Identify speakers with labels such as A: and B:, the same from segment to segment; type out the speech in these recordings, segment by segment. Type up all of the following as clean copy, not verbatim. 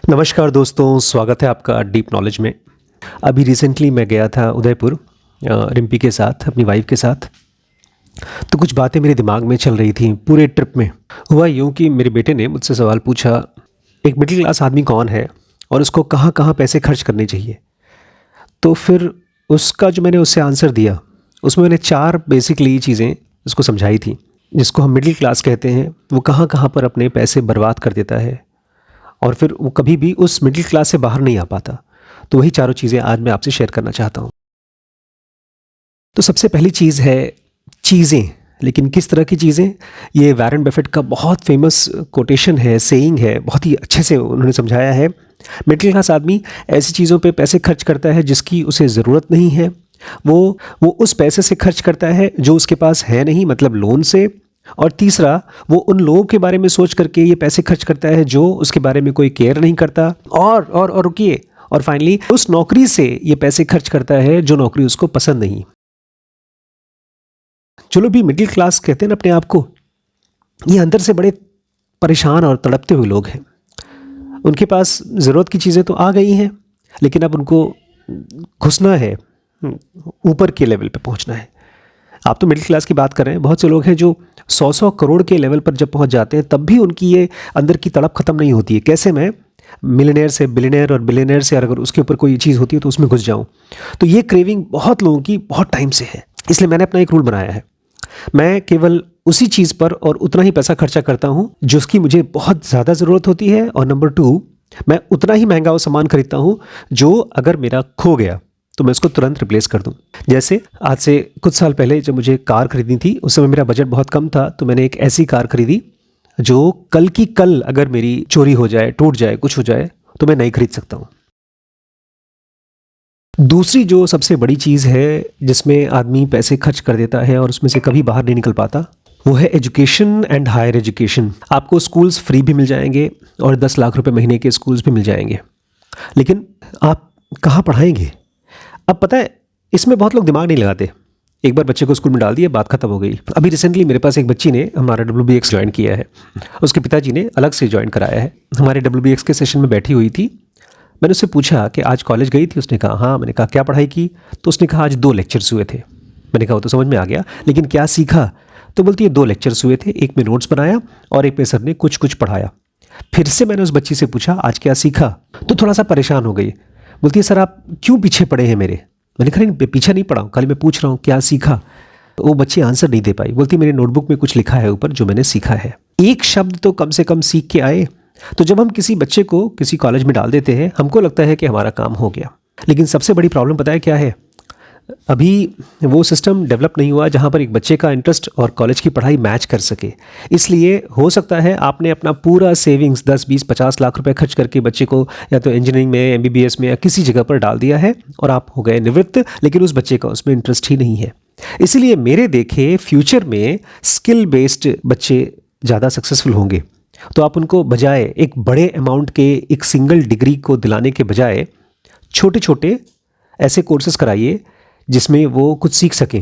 A: नमस्कार दोस्तों, स्वागत है आपका डीप नॉलेज में। अभी रिसेंटली मैं गया था उदयपुर रिम्पी के साथ, अपनी वाइफ के साथ। तो कुछ बातें मेरे दिमाग में चल रही थी पूरे ट्रिप में। हुआ यूँ कि मेरे बेटे ने मुझसे सवाल पूछा, एक मिडिल क्लास आदमी कौन है और उसको कहाँ कहाँ पैसे खर्च करने चाहिए। तो फिर उसका जो मैंने उससे आंसर दिया, उसमें मैंने 4 बेसिकली चीज़ें उसको समझाई थी। जिसको हम मिडिल क्लास कहते हैं, वो कहाँ कहाँ पर अपने पैसे बर्बाद कर देता है और फिर वो कभी भी उस मिडिल क्लास से बाहर नहीं आ पाता। तो वही चारों चीज़ें आज मैं आपसे शेयर करना चाहता हूँ। तो सबसे पहली चीज़ है चीज़ें। लेकिन किस तरह की चीज़ें? ये वॉरेन बफेट का बहुत फेमस कोटेशन है, सेइंग है, बहुत ही अच्छे से उन्होंने समझाया है। मिडिल क्लास आदमी ऐसी चीज़ों पे पैसे खर्च करता है जिसकी उसे ज़रूरत नहीं है। वो उस पैसे से खर्च करता है जो उसके पास है नहीं, मतलब लोन से। और तीसरा, वो उन लोगों के बारे में सोच करके ये पैसे खर्च करता है जो उसके बारे में कोई केयर नहीं करता। और रुकिए, और फाइनली उस नौकरी से ये पैसे खर्च करता है जो नौकरी उसको पसंद नहीं। जो लोग भी मिडिल क्लास कहते हैं ना अपने आप को, ये अंदर से बड़े परेशान और तड़पते हुए लोग हैं। उनके पास ज़रूरत की चीज़ें तो आ गई हैं, लेकिन अब उनको घुसना है, ऊपर के लेवल पे पहुंचना है। आप तो मिडिल क्लास की बात कर रहे हैं, बहुत से लोग हैं जो 100-100 करोड़ के लेवल पर जब पहुंच जाते हैं तब भी उनकी ये अंदर की तड़प खत्म नहीं होती है। कैसे मैं मिलियनेयर से बिलियनेयर और बिलियनेयर से अगर उसके ऊपर कोई चीज़ होती है तो उसमें घुस जाऊं। तो ये क्रेविंग बहुत लोगों की बहुत टाइम से है। इसलिए मैंने अपना एक रूल बनाया है, मैं केवल उसी चीज़ पर और उतना ही पैसा खर्चा करता हूँ जिसकी मुझे बहुत ज़्यादा ज़रूरत होती है। और नंबर 2, मैं उतना ही महंगा वो सामान खरीदता हूँ जो अगर मेरा खो गया तो मैं उसको तुरंत रिप्लेस कर दूं। जैसे आज से कुछ साल पहले जब मुझे कार खरीदनी थी, उस समय मेरा बजट बहुत कम था, तो मैंने एक ऐसी कार खरीदी जो कल की कल अगर मेरी चोरी हो जाए, टूट जाए, कुछ हो जाए तो मैं नहीं खरीद सकता हूं। दूसरी जो सबसे बड़ी चीज़ है जिसमें आदमी पैसे खर्च कर देता है और उसमें से कभी बाहर नहीं निकल पाता, वो है एजुकेशन एंड हायर एजुकेशन। आपको स्कूल्स फ्री भी मिल जाएंगे और 10 लाख रुपए महीने के स्कूल्स भी मिल जाएंगे, लेकिन आप कहाँ पढ़ाएंगे? अब पता है, इसमें बहुत लोग दिमाग नहीं लगाते। एक बार बच्चे को स्कूल में डाल दिया, बात खत्म हो गई। अभी रिसेंटली मेरे पास एक बच्ची ने हमारा WBX ज्वाइन किया है, उसके पिताजी ने अलग से ज्वाइन कराया है। हमारे WBX के सेशन में बैठी हुई थी। मैंने उससे पूछा कि आज कॉलेज गई थी? उसने कहा हाँ। मैंने कहा क्या पढ़ाई की? तो उसने कहा आज 2 लेक्चर्स हुए थे। मैंने कहा वो तो समझ में आ गया, लेकिन क्या सीखा? तो बोलती है 2 लेक्चर्स हुए थे, एक में नोट्स बनाया और एक में सर ने कुछ कुछ पढ़ाया। फिर से मैंने उस बच्ची से पूछा आज क्या सीखा? तो थोड़ा सा परेशान हो गई। बोलती है सर आप क्यों पीछे पड़े हैं मेरे? मैंने कहा नहीं, पीछे नहीं पड़ा हूँ, खाली मैं पूछ रहा हूँ क्या सीखा। तो वो बच्ची आंसर नहीं दे पाई। बोलती मेरे नोटबुक में कुछ लिखा है ऊपर जो मैंने सीखा है। एक शब्द तो कम से कम सीख के आए। तो जब हम किसी बच्चे को किसी कॉलेज में डाल देते हैं, हमको लगता है कि हमारा काम हो गया, लेकिन सबसे बड़ी प्रॉब्लम पता है क्या है? अभी वो सिस्टम डेवलप नहीं हुआ जहाँ पर एक बच्चे का इंटरेस्ट और कॉलेज की पढ़ाई मैच कर सके। इसलिए हो सकता है आपने अपना पूरा सेविंग्स 10, 20, 50 लाख रुपए खर्च करके बच्चे को या तो इंजीनियरिंग में, MBBS में या किसी जगह पर डाल दिया है और आप हो गए निवृत्त, लेकिन उस बच्चे का उसमें इंटरेस्ट ही नहीं है। इसीलिए मेरे देखे फ्यूचर में स्किल बेस्ड बच्चे ज़्यादा सक्सेसफुल होंगे। तो आप उनको बजाय एक बड़े अमाउंट के एक सिंगल डिग्री को दिलाने के बजाय छोटे छोटे ऐसे कोर्सेज कराइए जिसमें वो कुछ सीख सकें।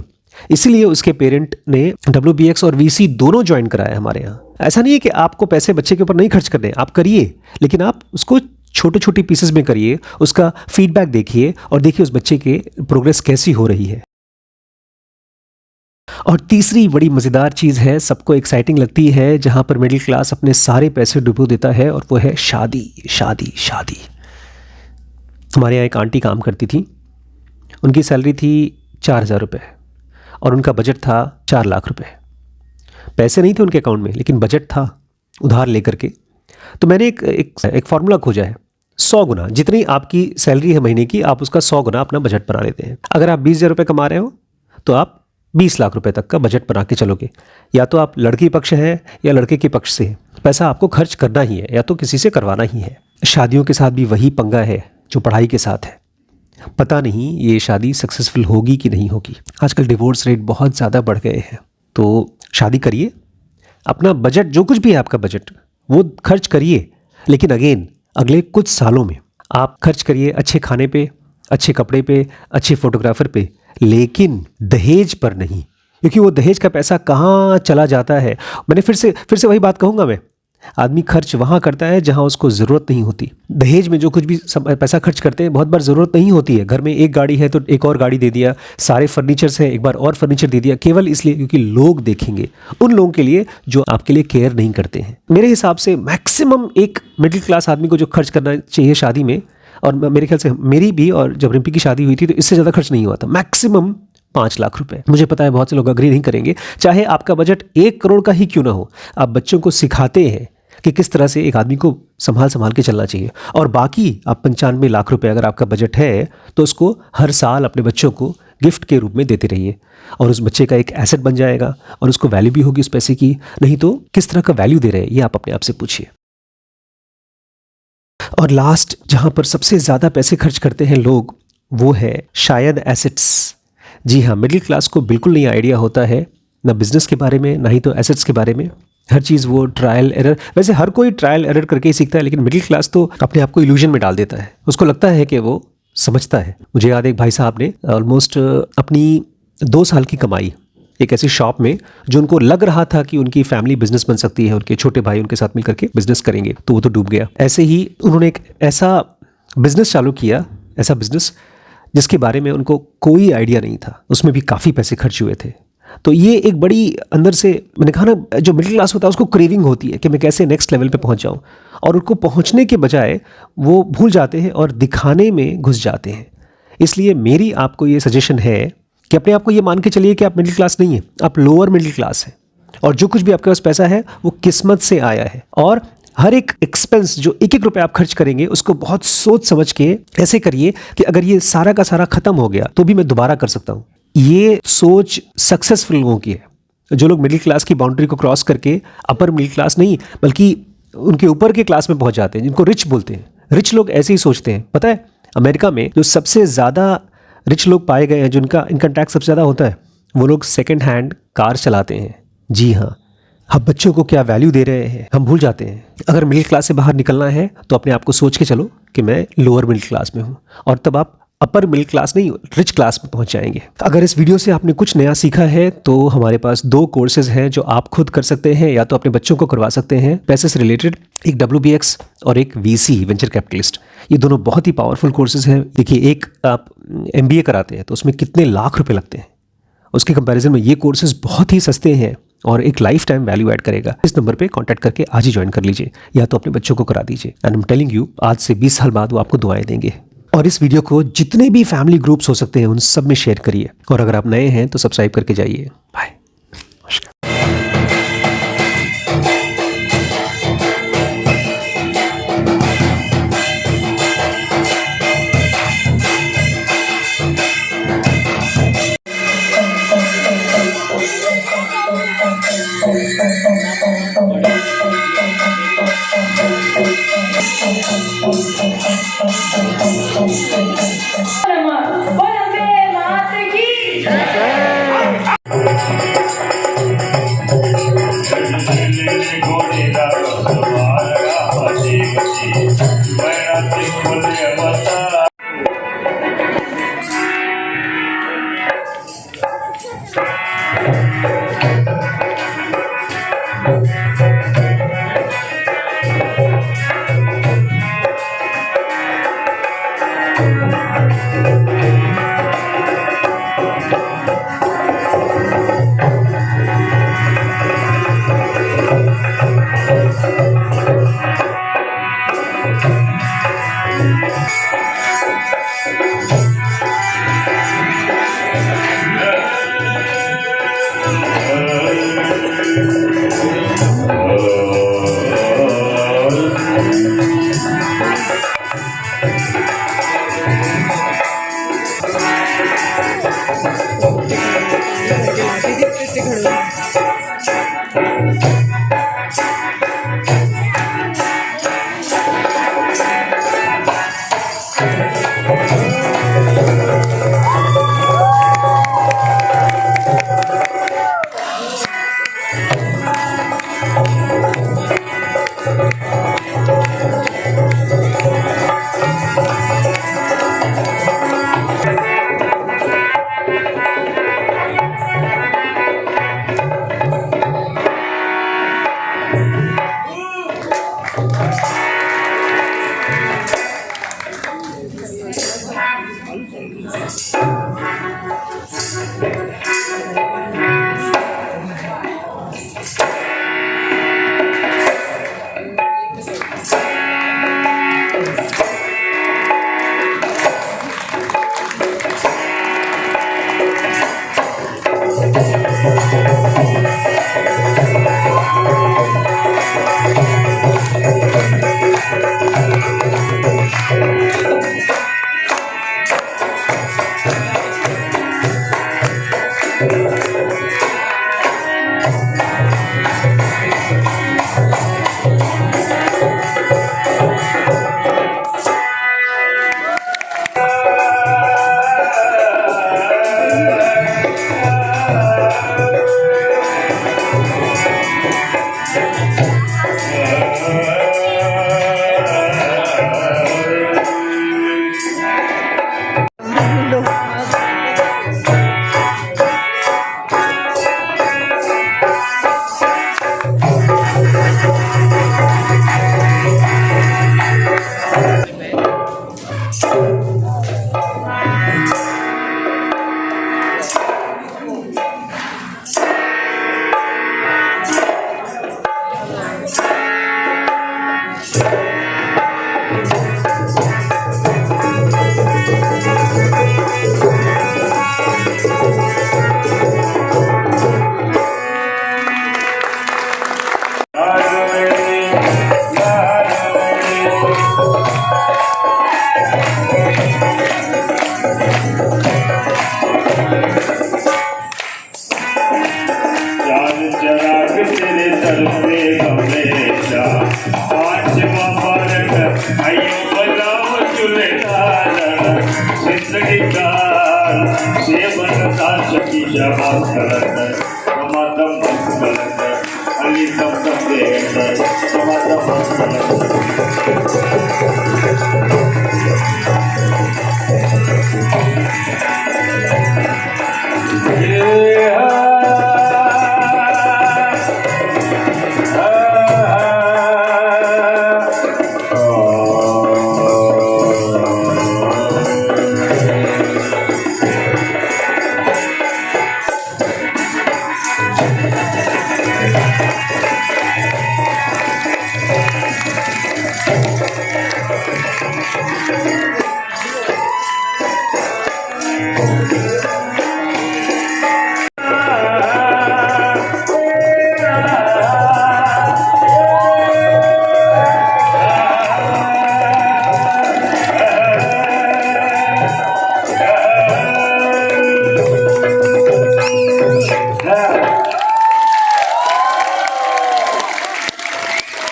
A: इसीलिए उसके पेरेंट ने WBX और VC दोनों ज्वाइन कराया हमारे यहाँ। ऐसा नहीं है कि आपको पैसे बच्चे के ऊपर नहीं खर्च करने, आप करिए, लेकिन आप उसको छोटे छोटे पीसेस में करिए, उसका फीडबैक देखिए और देखिए उस बच्चे के प्रोग्रेस कैसी हो रही है। और तीसरी बड़ी मज़ेदार चीज़ है, सबको एक्साइटिंग लगती है, जहाँ पर मिडिल क्लास अपने सारे पैसे डुबो देता है, और वो है शादी शादी शादी। हमारे यहाँ एक आंटी काम करती थी, उनकी सैलरी थी 4,000 रुपये और उनका बजट था 4 लाख रुपए। पैसे नहीं थे उनके अकाउंट में, लेकिन बजट था उधार लेकर के। तो मैंने एक फार्मूला खोजा है, 100 गुना जितनी आपकी सैलरी है महीने की, आप उसका 100 गुना अपना बजट बना लेते हैं। अगर आप 20,000 रुपये कमा रहे हो तो आप 20 लाख रुपए तक का बजट बना के चलोगे। या तो आप लड़की पक्ष है या लड़के के पक्ष से, पैसा आपको खर्च करना ही है या तो किसी से करवाना ही है। शादियों के साथ भी वही पंगा है जो पढ़ाई के साथ है। पता नहीं ये शादी सक्सेसफुल होगी कि नहीं होगी। आजकल डिवोर्स रेट बहुत ज़्यादा बढ़ गए हैं। तो शादी करिए, अपना बजट जो कुछ भी है आपका बजट वो खर्च करिए, लेकिन अगेन अगले कुछ सालों में आप खर्च करिए अच्छे खाने पे, अच्छे कपड़े पे, अच्छे फोटोग्राफर पे, लेकिन दहेज पर नहीं। क्योंकि वो दहेज का पैसा कहाँ चला जाता है। मैंने फिर से वही बात कहूँगा मैं, आदमी खर्च वहाँ करता है जहाँ उसको ज़रूरत नहीं होती। दहेज में जो कुछ भी पैसा खर्च करते हैं, बहुत बार ज़रूरत नहीं होती है। घर में एक गाड़ी है तो एक और गाड़ी दे दिया, सारे फर्नीचर्स हैं एक बार और फर्नीचर दे दिया, केवल इसलिए क्योंकि लोग देखेंगे, उन लोगों के लिए जो आपके लिए केयर नहीं करते हैं। मेरे हिसाब से मैक्सिमम एक मिडिल क्लास आदमी को जो खर्च करना चाहिए शादी में, और मेरे ख्याल से मेरी भी और जब रिम्पी की शादी हुई थी तो इससे ज़्यादा खर्च नहीं हुआ था, मैक्सिमम 5 लाख रुपए। मुझे पता है बहुत से लोग अग्री नहीं करेंगे, चाहे आपका बजट 1 करोड़ का ही क्यों ना हो, आप बच्चों को सिखाते हैं कि किस तरह से एक आदमी को संभाल के चलना चाहिए, और बाकी आप 95 लाख रुपए अगर आपका बजट है तो उसको हर साल अपने बच्चों को गिफ्ट के रूप में देते रहिए, और उस बच्चे का एक एसेट बन जाएगा और उसको वैल्यू भी होगी उस पैसे की। नहीं तो किस तरह का वैल्यू दे रहे हैं ये आप अपने आप से पूछिए। और लास्ट जहां पर सबसे ज़्यादा पैसे खर्च करते हैं लोग, वो है शायद एसेट्स। जी हाँ, मिडिल क्लास को बिल्कुल नहीं आइडिया होता है ना बिजनेस के बारे में, ना ही तो एसेट्स के बारे में। हर चीज़ वो ट्रायल एरर, वैसे हर कोई ट्रायल एरर करके ही सीखता है, लेकिन मिडिल क्लास तो अपने आप को इल्यूजन में डाल देता है। उसको लगता है कि वो समझता है। मुझे याद है एक भाई साहब ने ऑलमोस्ट अपनी 2 साल की कमाई एक ऐसी शॉप में, जो उनको लग रहा था कि उनकी फैमिली बिजनेस बन सकती है, उनके छोटे भाई उनके साथ मिलकर के बिजनेस करेंगे, तो वो तो डूब गया। ऐसे ही उन्होंने एक ऐसा बिजनेस चालू किया, ऐसा बिजनेस जिसके बारे में उनको कोई आइडिया नहीं था, उसमें भी काफ़ी पैसे खर्च हुए थे। तो ये एक बड़ी अंदर से, मैंने कहा ना, जो मिडिल क्लास होता है उसको क्रेविंग होती है कि मैं कैसे नेक्स्ट लेवल पे पहुंच जाऊं, और उनको पहुंचने के बजाय वो भूल जाते हैं और दिखाने में घुस जाते हैं। इसलिए मेरी आपको ये सजेशन है कि अपने आप को ये मान के चलिए कि आप मिडिल क्लास नहीं हैं, आप लोअर मिडिल क्लास हैं, और जो कुछ भी आपके पास पैसा है वो किस्मत से आया है। और हर एक एक्सपेंस जो 1-1 रुपये आप खर्च करेंगे उसको बहुत सोच समझ के ऐसे करिए कि अगर ये सारा का सारा खत्म हो गया तो भी मैं दोबारा कर सकता हूँ। ये सोच सक्सेसफुल लोगों की है। जो लोग मिडिल क्लास की बाउंड्री को क्रॉस करके अपर मिडिल क्लास नहीं बल्कि उनके ऊपर के क्लास में पहुंच जाते हैं, जिनको रिच बोलते हैं, रिच लोग ऐसे ही सोचते हैं। पता है अमेरिका में जो सबसे ज़्यादा रिच लोग पाए गए हैं, जिनका इनकम टैक्स सबसे ज़्यादा होता है, वो लोग सेकेंड हैंड कार चलाते हैं। जी हाँ, हम बच्चों को क्या वैल्यू दे रहे हैं हम भूल जाते हैं। अगर मिडिल क्लास से बाहर निकलना है तो अपने आप को सोच के चलो कि मैं लोअर मिडिल क्लास में हूँ, और तब आप अपर मिडिल क्लास नहीं रिच क्लास में पहुंच जाएंगे। अगर इस वीडियो से आपने कुछ नया सीखा है तो हमारे पास 2 कोर्सेज हैं जो आप खुद कर सकते हैं, या तो अपने बच्चों को करवा सकते हैं पैसे से रिलेटेड, एक WBX और एक VC वेंचर कैपिटलिस्ट। ये दोनों बहुत ही पावरफुल कोर्सेज हैं। देखिए, एक आप MBA कराते हैं तो उसमें कितने लाख रुपए लगते हैं, उसके कंपैरिजन में ये कोर्सेज बहुत ही सस्ते हैं और एक लाइफ टाइम वैल्यू ऐड करेगा। इस नंबर पे कांटेक्ट करके आज ही ज्वाइन कर लीजिए, या तो अपने बच्चों को करा दीजिए। And I am telling you, आज से 20 साल बाद वो आपको दुआएं देंगे। और इस वीडियो को जितने भी फैमिली ग्रुप्स हो सकते हैं उन सब में शेयर करिए, और अगर आप नए हैं तो सब्सक्राइब करके जाइए। बाय।
B: समाज